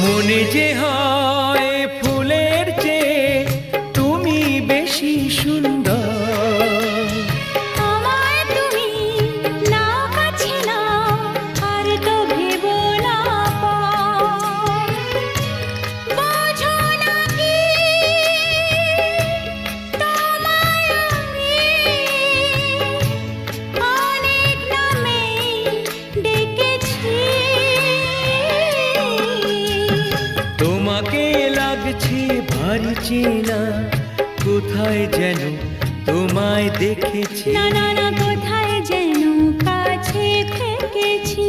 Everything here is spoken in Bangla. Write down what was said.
মনে যে হয় ফুলের চেয়ে তুমি বেশি সুন্দর। আমায় তুমি না কাছে না আর তো ভেবো না পর। বোঝো না কি তোমায় আমি অনেক নামে ডেকেছি। তোমাকে লাগছে ভারী চেনা, কোথায় যেন তোমায় দেখেছি। না না না, কোথায় যেন কাছে থেকেছি।